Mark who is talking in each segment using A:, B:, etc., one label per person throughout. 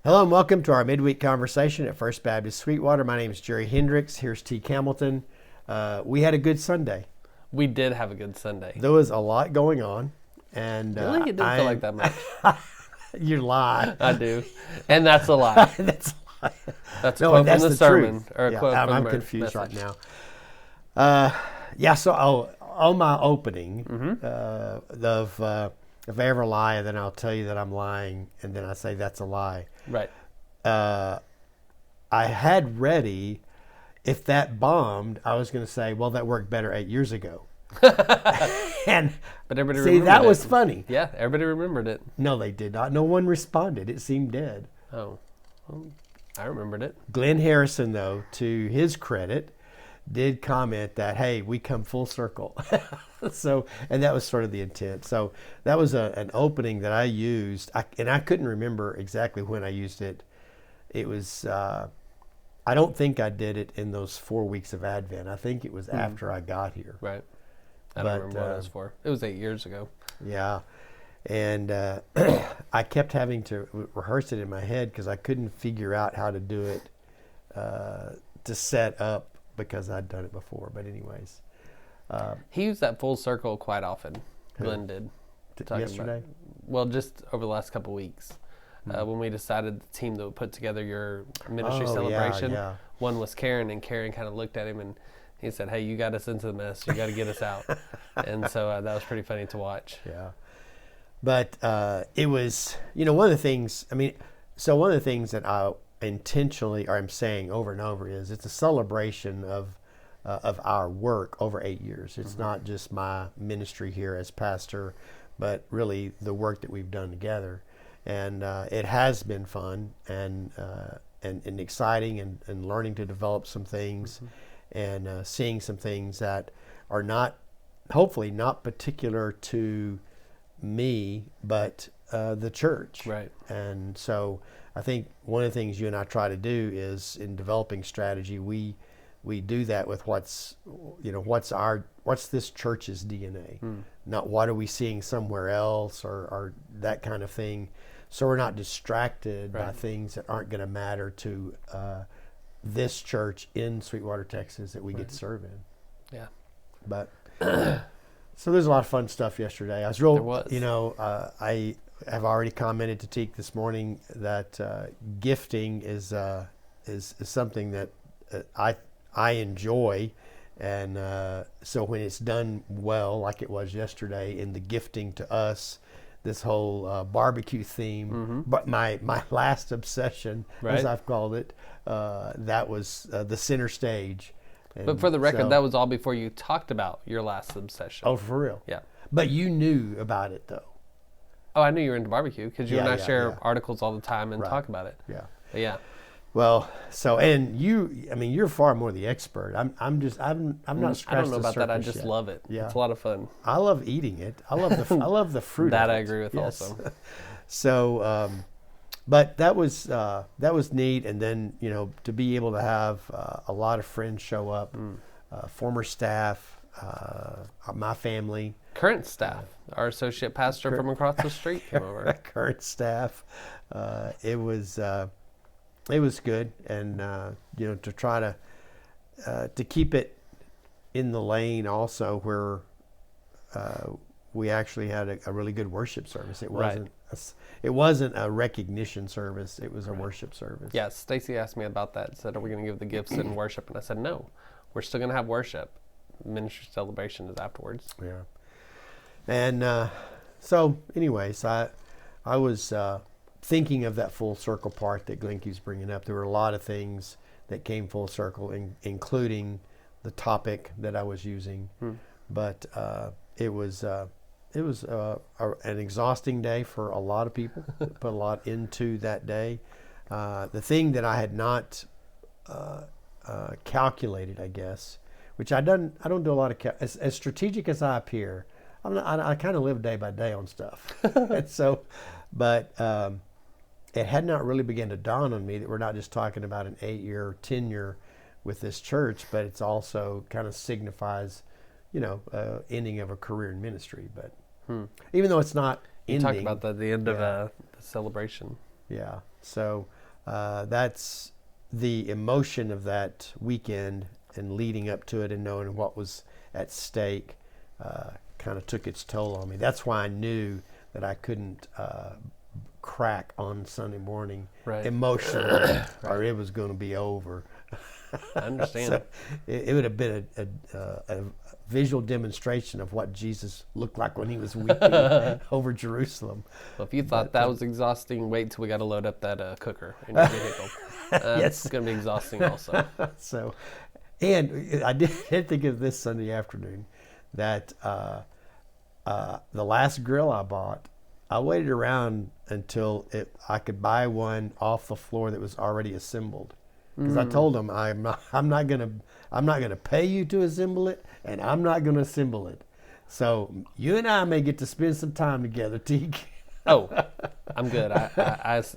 A: Hello and welcome to our midweek conversation at First Baptist Sweetwater. My name is Jerry Hendricks. Here's T. Hamilton. We had a good Sunday.
B: We did have a good Sunday.
A: There was a lot going on, and
B: Really? It didn't feel like that much.
A: You lie.
B: I do. And that's a lie.
A: That's a lie.
B: That's a
A: No,
B: quote
A: and that's
B: from the
A: the
B: sermon.
A: truth.
B: Or a
A: Yeah,
B: quote from
A: I'm
B: our
A: confused right
B: message.
A: now. So on my opening if I ever lie, then I'll tell you that I'm lying, and then I say that's a lie.
B: Right.
A: I had ready, if that bombed, I was going to say, well, that worked better 8 years ago. And
B: But everybody
A: see,
B: remembered
A: that
B: it.
A: was funny.
B: Yeah, everybody remembered it.
A: No, they did not. No one responded. It seemed dead.
B: Oh. Well, I remembered it.
A: Glenn Harrison, though, to his credit, did comment that, hey, we come full circle. And that was sort of the intent. So that was an opening that I used, and I couldn't remember exactly when I used it. It was, I don't think I did it in those 4 weeks of Advent. I think it was after I got here.
B: Right. I don't remember what it was for. It was 8 years ago.
A: Yeah. And I kept having to rehearse it in my head because I couldn't figure out how to do it to set up because I'd done it before. But anyways.
B: He used that full circle quite often. Glenn did.
A: Yesterday?
B: Well, just over the last couple of weeks. When we decided the team that would put together your ministry celebration,
A: yeah.
B: one was Karen, and Karen kind of looked at him and he said, hey, you got us into the mess. You got to get us out. And so that was pretty funny to watch.
A: Yeah. But it was, one of the things, one of the things that I intentionally, or I'm saying over and over, is it's a celebration of our work over 8 years. It's not just my ministry here as pastor, but really the work that we've done together. And it has been fun and exciting and learning to develop some things and seeing some things that are hopefully not particular to me, but the church.
B: Right.
A: And so I think one of the things you and I try to do is in developing strategy, we do that with what's this church's DNA, not what are we seeing somewhere else or that kind of thing. So we're not distracted by things that aren't going to matter to this church in Sweetwater, Texas that we get to serve in.
B: Yeah.
A: But so there's a lot of fun stuff yesterday. I was real,
B: There was.
A: I have already commented to Teek this morning that gifting is something that I enjoy, and so when it's done well, like it was yesterday, in the gifting to us, this whole barbecue theme. But my last obsession, as I've called it, that was the center stage. And
B: But for the record,
A: so,
B: that was all before you talked about your last obsession.
A: oh, for real?
B: Yeah.
A: But you knew about it though.
B: Oh, I knew you were into barbecue because you and I share
A: yeah.
B: articles all the time and talk about it.
A: Yeah.
B: But yeah.
A: Well, so and you're far more the expert. I'm not scratched
B: I don't know
A: the
B: about that. I
A: surface
B: just
A: yet.
B: love it.
A: Yeah.
B: It's a lot of fun.
A: I love eating it. I love the fruit.
B: That
A: of
B: I
A: it.
B: agree with
A: Yes.
B: also.
A: So, but that was neat, and then to be able to have a lot of friends show up, former staff, my family,
B: Current staff, our associate pastor from across the street came over.
A: current staff. It was good, and to try to keep it in the lane also where we actually had a really good worship service. It wasn't a recognition service. It was a worship service.
B: Yeah, Stacy asked me about that. Said, "Are we going to give the gifts in worship?" And I said, "No, we're still going to have worship. Ministry celebration is afterwards."
A: Yeah. And so, anyways, I was thinking of that full circle part that Glenn keeps bringing up. There were a lot of things that came full circle, including the topic that I was using. But it was an exhausting day for a lot of people. Put a lot into that day. The thing that I had not calculated, I guess, which I don't do a lot of as strategic as I appear. I kind of live day by day on stuff. And so, but it had not really begun to dawn on me that we're not just talking about an 8-year tenure with this church, but it's also kind of signifies, ending of a career in ministry. But even though it's not ending,
B: Talk about the end of the celebration.
A: Yeah, So that's the emotion of that weekend and leading up to it and knowing what was at stake kind of took its toll on me. That's why I knew that I couldn't crack on Sunday morning emotionally, or it was going to be over.
B: I understand.
A: So it would have been a visual demonstration of what Jesus looked like when he was weeping over Jerusalem.
B: Well, if you thought that was exhausting, wait till we got to load up that cooker in your vehicle.
A: Yes.
B: It's going to be exhausting also.
A: So, and I did think of this Sunday afternoon that the last grill I bought, I waited around until I could buy one off the floor that was already assembled. Because I told them I'm not gonna pay you to assemble it, and I'm not gonna assemble it. So you and I may get to spend some time together, Teak.
B: Oh, I'm good.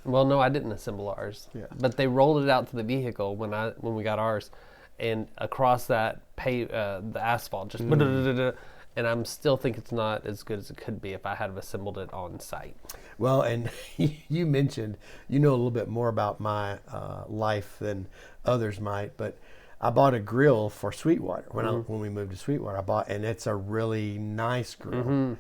B: Well, no, I didn't assemble ours.
A: Yeah.
B: But they rolled it out to the vehicle when we got ours, and across that the asphalt just. And I'm still think it's not as good as it could be if I had assembled it on site.
A: Well, and you mentioned you know a little bit more about my life than others might, but I bought a grill for Sweetwater when we moved to Sweetwater. And it's a really nice grill. Mm-hmm.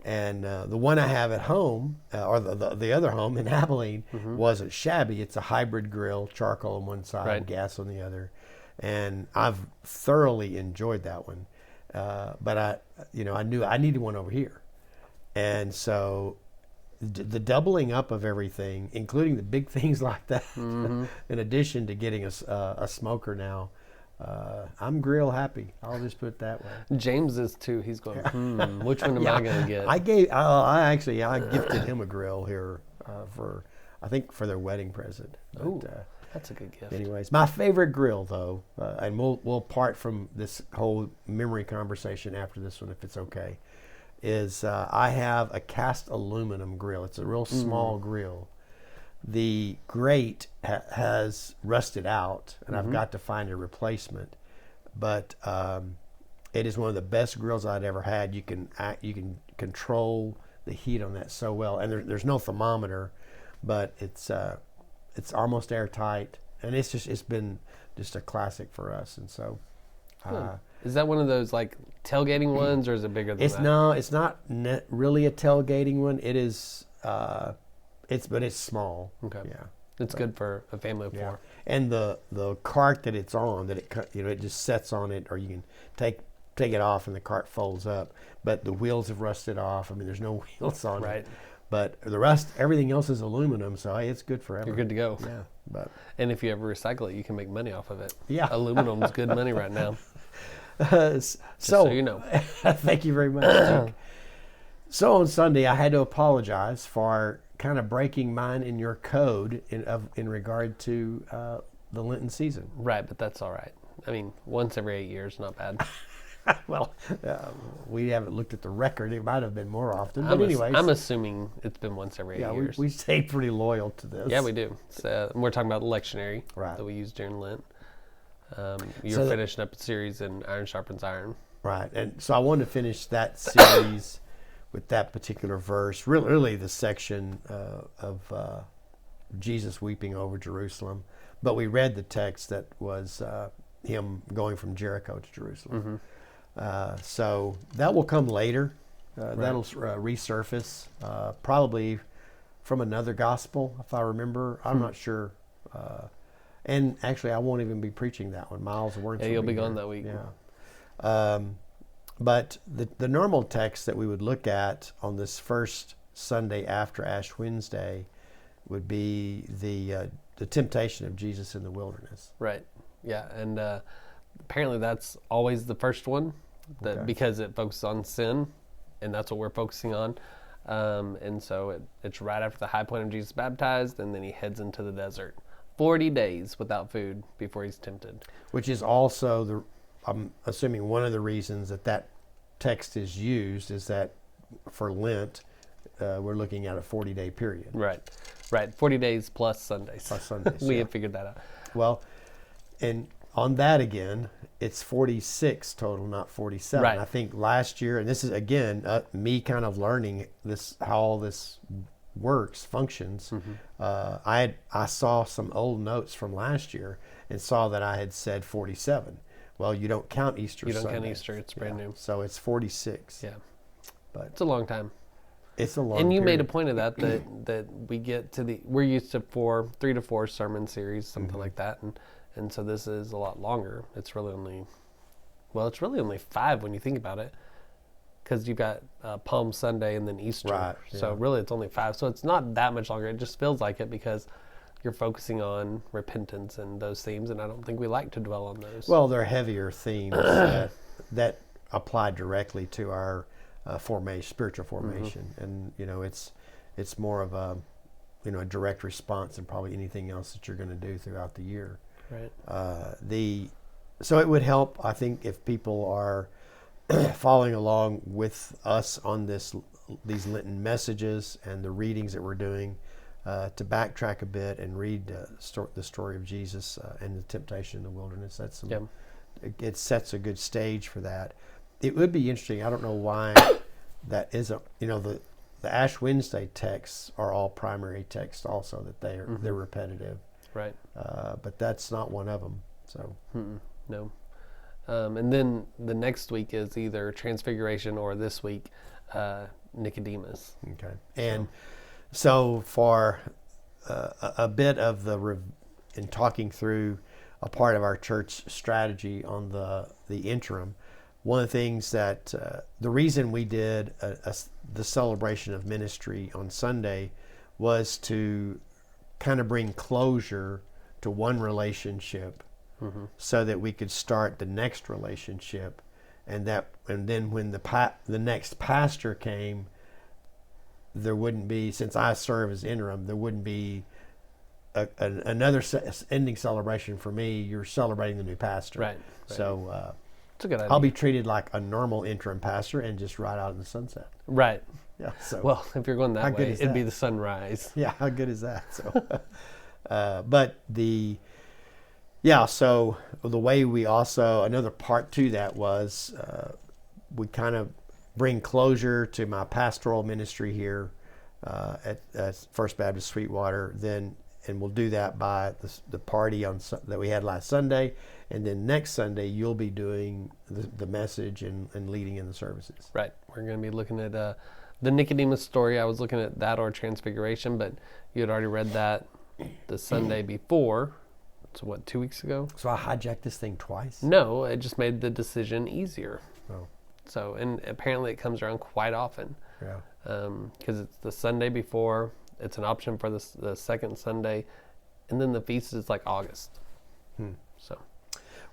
A: And the one I have at home, or the other home in Abilene, wasn't shabby. It's a hybrid grill, charcoal on one side, gas on the other, and I've thoroughly enjoyed that one. But I knew I needed one over here, and so the doubling up of everything, including the big things like that, in addition to getting a smoker now, I'm grill happy. I'll just put it that way.
B: James is too. He's going, which one am I going to get?
A: I gifted him a grill here for their wedding present.
B: Ooh. That's a good gift.
A: Anyways, my favorite grill, though, and we'll part from this whole memory conversation after this one, if it's okay, is I have a cast aluminum grill. It's a real small grill. The grate has rusted out, and I've got to find a replacement. But it is one of the best grills I'd ever had. You can control the heat on that so well, and there's no thermometer, but it's almost airtight, and it's been just a classic for us. And so,
B: is that one of those like tailgating ones, or is it bigger than that?
A: No, it's not really a tailgating one. It is, but it's small.
B: Okay, yeah, it's good for a family of four.
A: And the cart that it's on, that it just sets on it, or you can take it off and the cart folds up. But the wheels have rusted off. I mean, there's no wheels on it. Right. But the rest, everything else is aluminum, so hey, it's good forever.
B: You're good to go.
A: Yeah,
B: and if you ever recycle it, you can make money off of it.
A: Yeah,
B: aluminum's good money right now.
A: So
B: you know.
A: Thank you very much. So on Sunday, I had to apologize for kind of breaking mine and your code in regard to the Lenten season.
B: Right, but that's all right. I mean, once every 8 years, not bad.
A: Well, we haven't looked at the record. It might have been more often. But anyways,
B: I'm assuming it's been once every 8 years.
A: Yeah, we stay pretty loyal to this.
B: Yeah, we do. So, we're talking about the lectionary that we use during Lent. You're finishing up a series in Iron Sharpens Iron.
A: Right. And so I wanted to finish that series with that particular verse, really the section of Jesus weeping over Jerusalem. But we read the text that was him going from Jericho to Jerusalem. So that will come later. That'll resurface, probably from another gospel, if I remember. I'm not sure. And actually, I won't even be preaching that one. Miles Words.
B: Yeah, you'll be gone that week.
A: Yeah. But the normal text that we would look at on this first Sunday after Ash Wednesday would be the temptation of Jesus in the wilderness.
B: Right. Yeah, and apparently that's always the first one, because it focuses on sin, and that's what we're focusing on. And so it's right after the high point of Jesus baptized, and then he heads into the desert. 40 days without food before he's tempted.
A: Which is also, I'm assuming, one of the reasons that text is used is that for Lent, we're looking at a 40-day period.
B: Right. 40 days plus Sundays. We have figured that out.
A: Well, and on that again, it's 46 total, not 47.
B: Right.
A: I think last year, and this is again me kind of learning how all this works, functions. I saw some old notes from last year and saw that I had said 47. Well, you don't count Easter Sunday.
B: You don't count Easter. It's brand new.
A: So it's 46.
B: Yeah.
A: But
B: it's a long time.
A: It's a long
B: And you
A: period.
B: made a point of that we get to we're used to 3 to 4 sermon series, something like that. And so this is a lot longer. It's really only 5 when you think about it. Because you've got Palm Sunday and then Easter.
A: Right,
B: So
A: yeah.
B: really it's only 5. So it's not that much longer. It just feels like it because you're focusing on repentance and those themes. And I don't think we like to dwell on those.
A: Well, they're heavier themes that apply directly to our spiritual formation. And, it's more of a direct response than probably anything else that you're going to do throughout the year.
B: Right.
A: So it would help, I think, if people are following along with us on these Lenten messages and the readings that we're doing, to backtrack a bit and read the story of Jesus and the temptation in the wilderness. It sets a good stage for that. It would be interesting. I don't know why that isn't. The Ash Wednesday texts are all primary texts, also that they're repetitive.
B: Right.
A: But that's not one of them. So.
B: No. And then the next week is either Transfiguration or this week, Nicodemus.
A: Okay. And so for a bit of in talking through a part of our church strategy on the interim, one of the things that the reason we did the celebration of ministry on Sunday was to kind of bring closure to one relationship. So that we could start the next relationship, and then when the next pastor came, there wouldn't be, since I serve as interim, there wouldn't be another ending celebration for me. You're celebrating the new pastor,
B: right.
A: So
B: it's a good idea.
A: I'll be treated like a normal interim pastor and just ride out in the sunset.
B: Right.
A: Yeah. So
B: well, if you're going that way, it'd be
A: that?
B: the sunrise.
A: Yeah. How good is that? So, but so the way we also, another part to that was we kind of bring closure to my pastoral ministry here at First Baptist Sweetwater, and we'll do that by the party that we had last Sunday, and then next Sunday you'll be doing the message and leading in the services.
B: Right. We're going to be looking at the Nicodemus story. I was looking at that or Transfiguration, but you had already read that the Sunday before. So 2 weeks ago?
A: So I hijacked this thing twice?
B: No, it just made the decision easier.
A: Oh.
B: So, and apparently it comes around quite often.
A: Yeah.
B: Because it's the Sunday before, it's an option for the second Sunday, and then the feast is like August. So.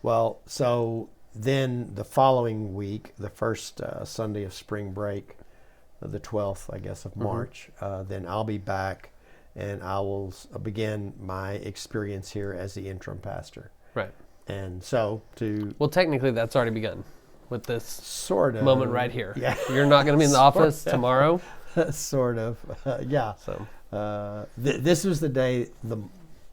A: Well, so then the following week, the first Sunday of spring break, the 12th, I guess, of March, then I'll be back. And I will begin my experience here as the interim pastor.
B: Right.
A: And so
B: Well, technically that's already begun with this
A: sort of
B: moment right here.
A: Yeah.
B: You're not going to be in the office tomorrow?
A: Sort of. Yeah.
B: So.
A: This was the day,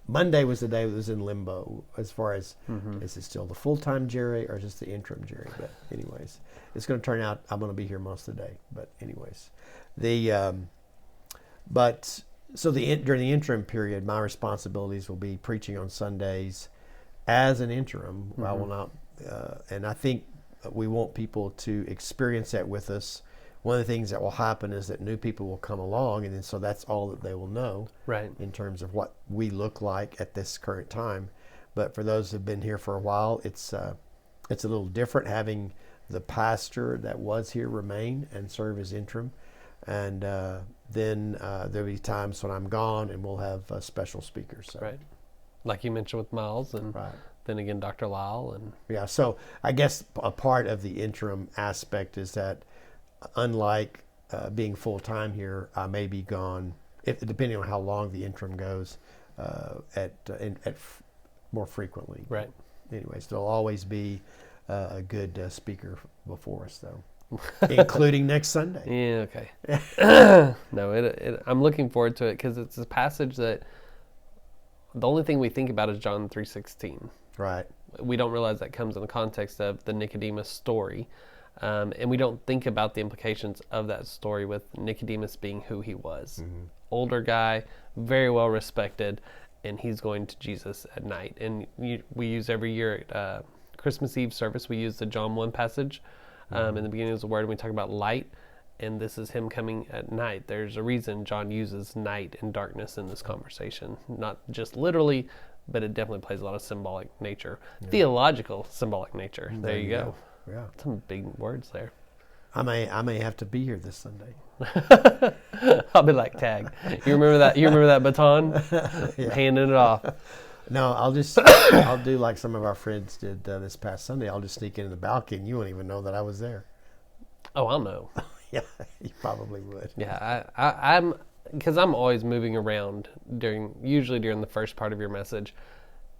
A: Monday was the day it was in limbo as far as, is it still the full-time Jerry or just the interim Jerry? But anyways, it's going to turn out I'm going to be here most of the day. But anyways, so during the interim period, my responsibilities will be preaching on Sundays as an interim. I will not, and I think we want people to experience that with us. One of the things that will happen is that new people will come along, and then so that's all that they will know,
B: right,
A: in terms of what we look like at this current time. But for those who've been here for a while, it's a little different having the pastor that was here remain and serve as interim. And then there'll be times when I'm gone, and we'll have special speakers. So.
B: Right, like you mentioned with Miles, and then again Dr. Lyle, and
A: yeah. So I guess a part of the interim aspect is that, unlike being full time here, I may be gone, depending on how long the interim goes, more frequently.
B: Right.
A: Anyways, there'll always be a good speaker before us, though. Including next Sunday.
B: Yeah, okay. No, I'm looking forward to it because it's a passage that the only thing we think about is John 3:16.
A: Right.
B: We don't realize that comes in the context of the Nicodemus story. And we don't think about the implications of that story with Nicodemus being who he was. Older guy, very well respected, and he's going to Jesus at night. And we use every year at Christmas Eve service, we use the John 1 passage. In the beginning of the word, and we talk about light, and this is him coming at night. There's a reason John uses night and darkness in this conversation. Not just literally, but it definitely plays a lot of symbolic nature. Theological symbolic nature. There you go.
A: Yeah.
B: Some big words there.
A: I may have to be here this Sunday.
B: I'll be like, tag. You remember that? You remember that baton? Handing it off.
A: No, I'll do like some of our friends did this past Sunday. I'll just sneak into the balcony and you won't even know that I was there.
B: Oh, I'll know.
A: Yeah, you probably would.
B: Yeah, I'm because I'm always moving around usually during the first part of your message,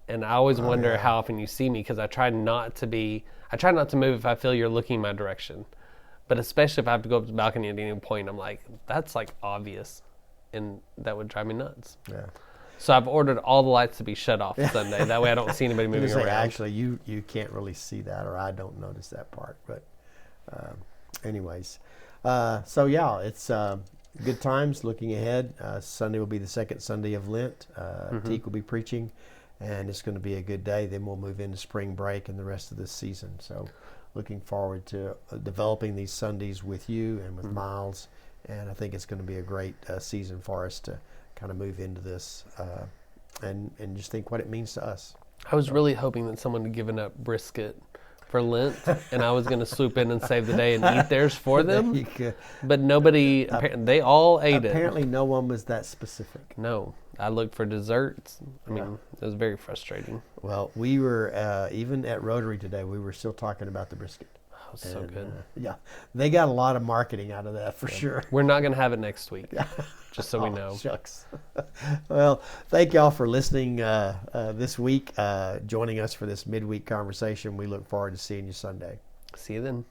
B: and I always wonder how often you see me because I try not to move if I feel you're looking my direction, but especially if I have to go up to the balcony at any point, I'm like, that's like obvious, and that would drive me nuts. Yeah. So I've ordered all the lights to be shut off Sunday. That way I don't see anybody moving around.
A: Actually, you can't really see that, or I don't notice that part. But anyways, so yeah, it's good times looking ahead. Sunday will be the second Sunday of Lent. Teak will be preaching, and it's going to be a good day. Then we'll move into spring break and the rest of this season. So looking forward to developing these Sundays with you and with Miles. And I think it's going to be a great season for us to kind of move into this and just think what it means to us.
B: I was really hoping that someone had given up brisket for Lent, and I was going to swoop in and save the day and eat theirs for them. But nobody, they all ate it.
A: Apparently no one was that specific.
B: No. I looked for desserts. I mean, it was very frustrating.
A: Well, we were, even at Rotary today, we were still talking about the brisket.
B: Oh, so good.
A: Yeah, they got a lot of marketing out of that for sure.
B: We're not going to have it next week, just so we know.
A: Shucks. Well, thank y'all for listening this week, joining us for this midweek conversation. We look forward to seeing you Sunday.
B: See you then.